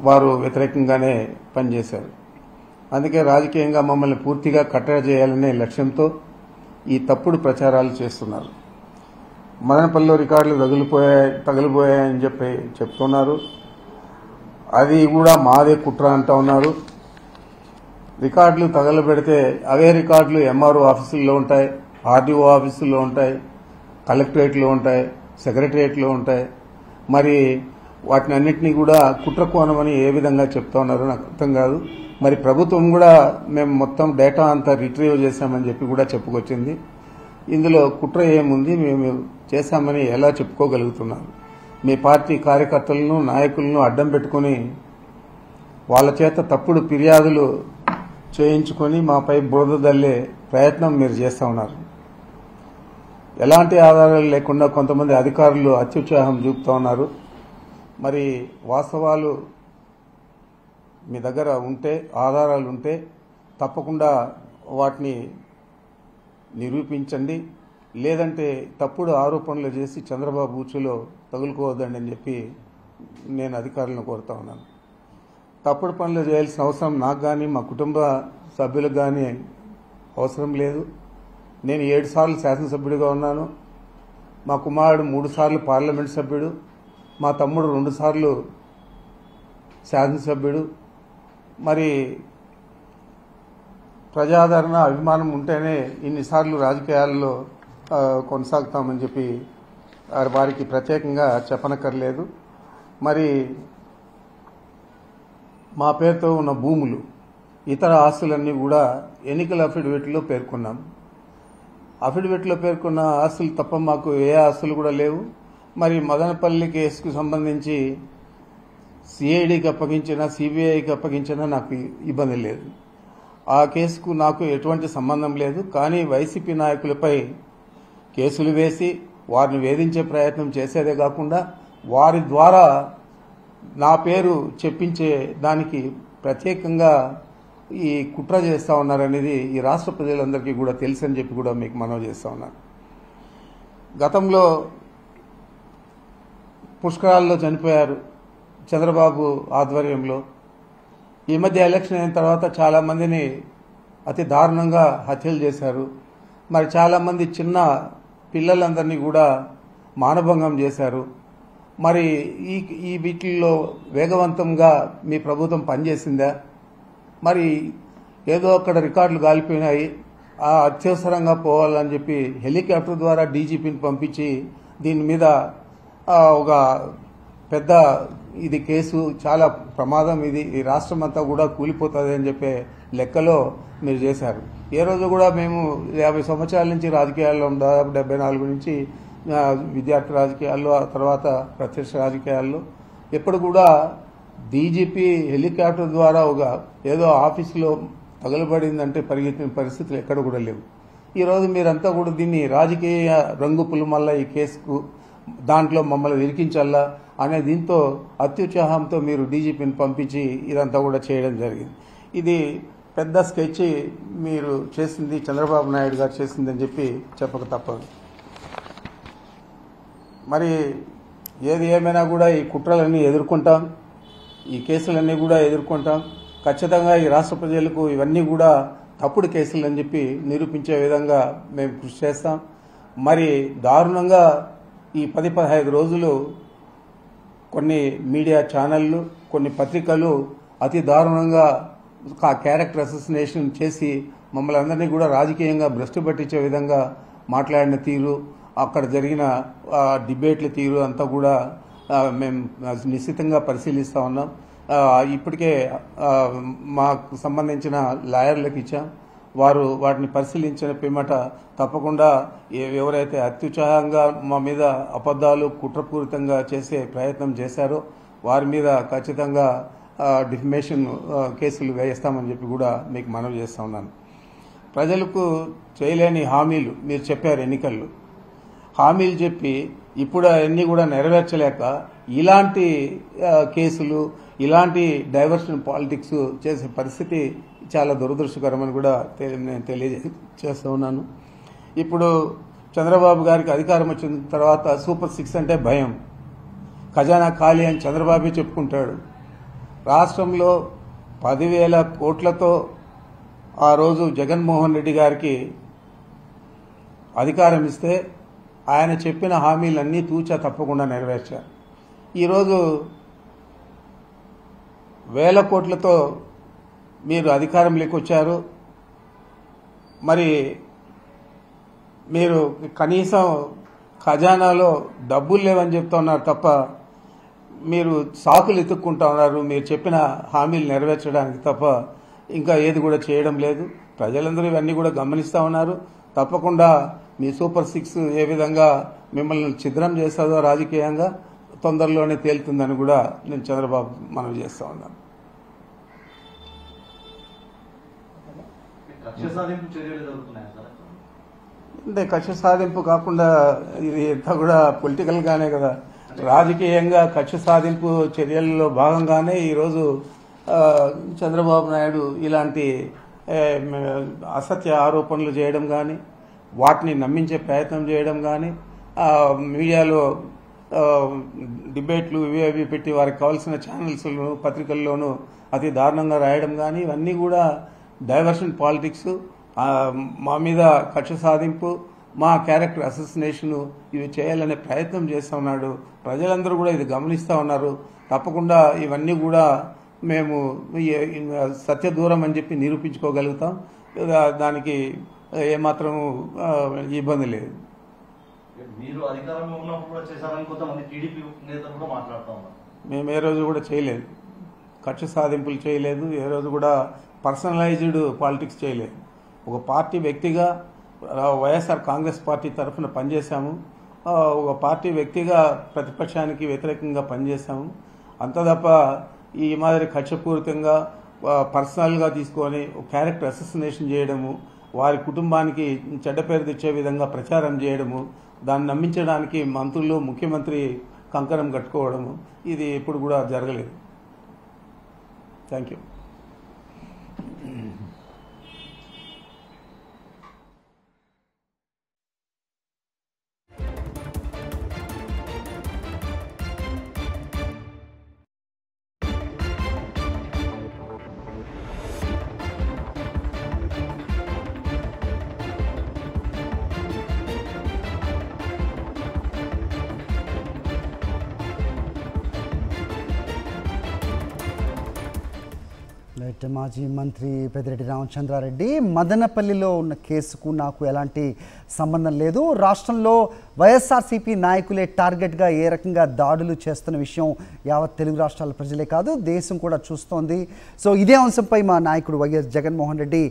వారు వ్యతిరేకంగానే పనిచేశారు. అందుకే రాజకీయంగా మమ్మల్ని పూర్తిగా కట్టడి చేయాలనే లక్ష్యంతో ఈ తప్పుడు ప్రచారాలు చేస్తున్నారు. మదనపల్లిలో రికార్డులు తగిలిపోయాయని చెప్తున్నారు. అది కూడా మాదే కుట్ర అంటా ఉన్నారు. రికార్డులు తగలబెడితే అవే రికార్డులు ఎంఆర్ఓ ఆఫీసుల్లో ఉంటాయి, ఆర్డీఓ ఆఫీసుల్లో ఉంటాయి, కలెక్టరేట్లో ఉంటాయి, సెక్రటరియట్లో ఉంటాయి. మరి వాటిని అన్నింటినీ కూడా కుట్ర కోణమని ఏ విధంగా చెప్తా ఉన్నారో నాకు అర్థం కాదు. మరి ప్రభుత్వం కూడా మేము మొత్తం డేటా అంతా రిట్రీవ్ చేశామని చెప్పి కూడా చెప్పుకొచ్చింది. ఇందులో కుట్ర ఏముంది, మేము చేశామని ఎలా చెప్పుకోగలుగుతున్నారు? మీ పార్టీ కార్యకర్తలను నాయకులను అడ్డం పెట్టుకుని వాళ్ళ చేత తప్పుడు ఫిర్యాదులు చేయించుకొని మాపై బురద దల్లే ప్రయత్నం మీరు చేస్తూ ఉన్నారు. ఎలాంటి ఆధారాలు లేకుండా కొంతమంది అధికారులు అత్యుత్సాహం చూపుతూ ఉన్నారు. మరి వాస్తవాలు మీ దగ్గర ఉంటే, ఆధారాలు ఉంటే తప్పకుండా వాటిని నిరూపించండి. లేదంటే తప్పుడు ఆరోపణలు చేసి చంద్రబాబు ఉచ్చులో తగులుకోవద్దండి అని చెప్పి నేను అధికారులను కోరుతా ఉన్నాను. తప్పుడు పనులు చేయాల్సిన అవసరం నాకు కానీ మా కుటుంబ సభ్యులకు కానీ అవసరం లేదు. నేను 7 సార్లు శాసనసభ్యుడిగా ఉన్నాను. మా కుమారుడు 3 సార్లు పార్లమెంట్ సభ్యుడు, మా తమ్ముడు 2 సార్లు శాసనసభ్యుడు. మరి ప్రజాదరణ అభిమానం ఉంటేనే ఇన్నిసార్లు రాజకీయాల్లో కొనసాగుతామని చెప్పి వారికి ప్రత్యేకంగా చెప్పనక్కర్లేదు. మరి మా పేరుతో ఉన్న భూములు, ఇతర ఆస్తులన్నీ కూడా ఎన్నికల అఫిడవిట్లో పేర్కొన్నాం. అఫిడవిట్లో పేర్కొన్న ఆస్తులు తప్ప మాకు ఏ ఆస్తులు కూడా లేవు. మరి మదనపల్లి కేసుకు సంబంధించి సిఐడికి అప్పగించినా సిబిఐకి అప్పగించినా నాకు ఇబ్బంది లేదు. ఆ కేసుకు నాకు ఎటువంటి సంబంధం లేదు. కానీ వైసీపీ నాయకులపై కేసులు వేసి వారిని వేధించే ప్రయత్నం చేసేదే కాకుండా వారి ద్వారా నా పేరు చెప్పించే దానికి ప్రత్యేకంగా ఈ కుట్ర చేస్తూ ఉన్నారనేది ఈ రాష్ట్ర ప్రజలందరికీ కూడా తెలుసని చెప్పి కూడా మీకు మనవి చేస్తూ ఉన్నాను. గతంలో పుష్కరాల్లో చనిపోయారు చంద్రబాబు ఆధ్వర్యంలో. ఈ మధ్య ఎలక్షన్ అయిన తర్వాత చాలామందిని అతి దారుణంగా హత్యలు చేశారు. మరి చాలామంది చిన్న పిల్లలందరినీ కూడా మానభంగం చేశారు. మరి ఈ వీటిల్లో వేగవంతంగా మీ ప్రభుత్వం పనిచేసిందా? మరి ఏదో అక్కడ రికార్డులు గాలిపోయినాయి, అత్యవసరంగా పోవాలని చెప్పి హెలికాప్టర్ ద్వారా డీజీపీని పంపించి దీని మీద ఒక పెద్ద ఇది కేసు చాలా ప్రమాదం, ఇది ఈ రాష్ట్రం అంతా కూడా కూలిపోతుంది అని చెప్పే లెక్కలో మీరు చేశారు. ఏ రోజు కూడా మేము 50 సంవత్సరాల నుంచి రాజకీయాల్లో దాదాపు 74 నుంచి విద్యార్థి రాజకీయాల్లో, ఆ తర్వాత ప్రత్యక్ష రాజకీయాల్లో ఎప్పుడు కూడా డీజీపీ హెలికాప్టర్ ద్వారా ఒక ఏదో ఆఫీసులో తగలబడిందంటే పరిగెత్తిన పరిస్థితులు ఎక్కడ కూడా లేవు. ఈరోజు మీరంతా కూడా దీన్ని రాజకీయ రంగు పులుమల్ల ఈ కేసుకు దాంట్లో మమ్మల్ని ఇరికించాలా అనే దీంతో అత్యుత్సాహంతో మీరు డీజీపీని పంపించి ఇదంతా కూడా చేయడం జరిగింది. ఇది పెద్ద స్కెచ్ మీరు చేసింది, చంద్రబాబు నాయుడు గారు చేసిందని చెప్పి చెప్పక తప్పదు. మరి ఏది ఏమైనా కూడా ఈ కుట్రలన్నీ ఎదుర్కొంటాం, ఈ కేసులన్నీ కూడా ఎదుర్కొంటాం. ఖచ్చితంగా ఈ రాష్ట్ర ప్రజలకు ఇవన్నీ కూడా తప్పుడు కేసులు అని చెప్పి నిరూపించే విధంగా మేము కృషి చేస్తాం. మరి దారుణంగా ఈ 10-15 రోజులు కొన్ని మీడియా ఛానళ్లు, కొన్ని పత్రికలు అతి దారుణంగా క్యారెక్టర్ అసోసినేషన్ చేసి మమ్మల్ని అందరినీ కూడా రాజకీయంగా భ్రష్టు పట్టించే విధంగా మాట్లాడిన తీరు, అక్కడ జరిగిన డిబేట్ల తీరు అంతా కూడా మేము నిశ్చితంగా పరిశీలిస్తూ ఉన్నాం. ఇప్పటికే మాకు సంబంధించిన లాయర్లకు ఇచ్చాం. వారు వాటిని పరిశీలించిన పిమ్మట తప్పకుండా ఎవరైతే అత్యుత్సాహంగా మా మీద అబద్దాలు కుట్రపూరితంగా చేసే ప్రయత్నం చేశారో వారి మీద ఖచ్చితంగా డిఫమేషన్ కేసులు వేయిస్తామని చెప్పి కూడా మీకు మనవి చేస్తా ఉన్నాను. ప్రజలకు చేయలేని హామీలు మీరు చెప్పారు ఎన్నికల్లో, హామీలు చెప్పి ఇప్పుడు అవన్నీ కూడా నెరవేర్చలేక ఇలాంటి కేసులు, ఇలాంటి డైవర్షన్ పాలిటిక్స్ చేసే పరిస్థితి చాలా దురదృష్టకరమని కూడా నేను తెలియజేస్తూ ఉన్నాను. ఇప్పుడు చంద్రబాబు గారికి అధికారం వచ్చిన తర్వాత సూపర్ 6 అంటే భయం, ఖజానా ఖాళీ అని చంద్రబాబే చెప్పుకుంటాడు. రాష్ట్రంలో 10,000 కోట్లతో ఆ రోజు జగన్మోహన్ రెడ్డి గారికి అధికారం ఇస్తే ఆయన చెప్పిన హామీలన్నీ తూచా తప్పకుండా నెరవేర్చారు. ఈరోజు 1,000 కోట్లతో మీరు అధికారంలోకి వచ్చారు. మరి మీరు కనీసం ఖజానాలో డబ్బులు లేవని చెప్తున్నారు తప్ప మీరు సాకులు ఎత్తుక్కుంటా ఉన్నారు. మీరు చెప్పిన హామీలు నెరవేర్చడానికి తప్ప ఇంకా ఏది కూడా చేయడం లేదు. ప్రజలందరూ ఇవన్నీ కూడా గమనిస్తూ ఉన్నారు. తప్పకుండా మీ సూపర్ 6 ఏ విధంగా మిమ్మల్ని ఛిద్రం చేస్తుందో రాజకీయంగా తొందరలోనే తేలుతుందని కూడా నేను చంద్రబాబు మనవి చేస్తా ఉన్నాను. అంటే కక్ష సాధింపు కాకుండా ఇది అంతా కూడా పొలిటికల్ గానే కదా, రాజకీయంగా కక్ష సాధింపు చర్యల్లో భాగంగానే ఈరోజు చంద్రబాబు నాయుడు ఇలాంటి అసత్య ఆరోపణలు చేయడం కానీ, వాటిని నమ్మించే ప్రయత్నం చేయడం కానీ, మీడియాలో డిబేట్లు ఇవి పెట్టి వారికి కావాల్సిన ఛానల్స్లోనూ పత్రికల్లోనూ అతి దారుణంగా రాయడం కానీ, ఇవన్నీ కూడా డైవర్షన్ పాలిటిక్స్, మా మీద కక్ష సాధింపు, మా క్యారెక్టర్ అసోసినేషన్ ఇవి చేయాలనే ప్రయత్నం చేస్తూ ఉన్నాడు. ప్రజలందరూ కూడా ఇది గమనిస్తూ ఉన్నారు. తప్పకుండా ఇవన్నీ కూడా మేము సత్య దూరం అని చెప్పి నిరూపించుకోగలుగుతాం. దానికి ఏమాత్రం ఇబ్బంది లేదు. మీరు అధికారంలో ఉన్నప్పుడు కూడా చేశారని కొంతమంది టీడీపీ నేతలు కూడా మాట్లాడుతూ ఉన్నారు. మేము ఏ రోజు కూడా చేయలేదు, కక్ష సాధింపులు చేయలేదు, ఏ రోజు కూడా పర్సనలైజ్డ్ పాలిటిక్స్ చేయలేదు. ఒక పార్టీ వ్యక్తిగా వైఎస్ఆర్ కాంగ్రెస్ పార్టీ తరఫున పనిచేశాము. ఒక పార్టీ వ్యక్తిగా ప్రతిపక్షానికి వ్యతిరేకంగా పనిచేశాము. అంత తప్ప ఈ మాదిరి కక్షపూరితంగా పర్సనల్గా తీసుకొని క్యారెక్టర్ అసోసినేషన్ చేయడము, వారి కుటుంబానికి చెడ్డ పేరు తెచ్చే విధంగా ప్రచారం చేయడము, దాన్ని నమ్మించడానికి మంత్రులు ముఖ్యమంత్రి కంకణం కట్టుకోవడము, ఇది ఎప్పుడు కూడా జరగలేదు. Thank you. మాజీ మంత్రి పెద్దిరెడ్డి రామచంద్రారెడ్డి, మదనపల్లిలో ఉన్న కేసుకు నాకు ఎలాంటి సంబంధం లేదు. రాష్ట్రంలో వైఎస్ఆర్సీపీ నాయకులే టార్గెట్గా ఏ రకంగా దాడులు చేస్తున్న విషయం యావత్ తెలుగు రాష్ట్రాల ప్రజలే కాదు, దేశం కూడా చూస్తోంది. సో ఇదే అంశంపై మా నాయకుడు వైఎస్ జగన్మోహన్ రెడ్డి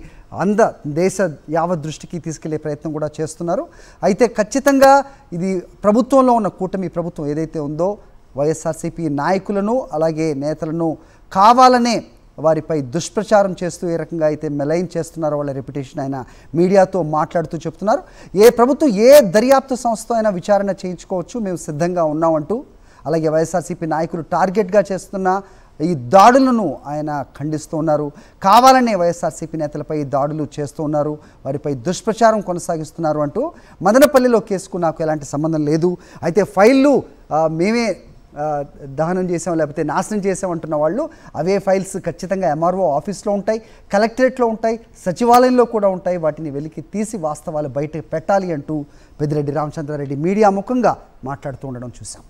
దేశ యావత్ దృష్టికి తీసుకెళ్లే ప్రయత్నం కూడా చేస్తున్నారు. అయితే ఖచ్చితంగా ఇది ప్రభుత్వంలో ఉన్న కూటమి ప్రభుత్వం ఏదైతే ఉందో వైఎస్ఆర్సీపీ నాయకులను అలాగే నేతలను కావాలనే వారిపై దుష్ప్రచారం చేస్తూ ఏ రకంగా అయితే మెలైన్ చేస్తున్నారో వాళ్ళ రెప్యుటేషన్ ఆయన మీడియాతో మాట్లాడుతూ చెప్తున్నారు. ఏ ప్రభుత్వం ఏ దర్యాప్తు సంస్థ అయినా విచారణ చేయించుకోవచ్చు, మేము సిద్ధంగా ఉన్నామంటూ. అలాగే వైఎస్ఆర్సీపీ నాయకులు టార్గెట్గా చేస్తున్న ఈ దాడులను ఆయన ఖండిస్తూ ఉన్నారు. కావాలనే వైఎస్ఆర్సీపీ నేతలపై దాడులు చేస్తూ ఉన్నారు, వారిపై దుష్ప్రచారం కొనసాగిస్తున్నారు అంటూ. మదనపల్లిలో కేసుకు నాకు ఎలాంటి సంబంధం లేదు, అయితే ఫైళ్ళు మేమే దహనం చేసాం లేకపోతే నాశనం చేసామంటున్న వాళ్ళు అవే ఫైల్స్ ఖచ్చితంగా ఎంఆర్ఓ ఆఫీస్లో ఉంటాయి, కలెక్టరేట్లో ఉంటాయి, సచివాలయంలో కూడా ఉంటాయి. వాటిని వెలికి తీసి వాస్తవాలు బయట పెట్టాలి అంటూ పెద్దిరెడ్డి రామచంద్రారెడ్డి మీడియా ముఖంగా మాట్లాడుతూ ఉండడం చూసాం.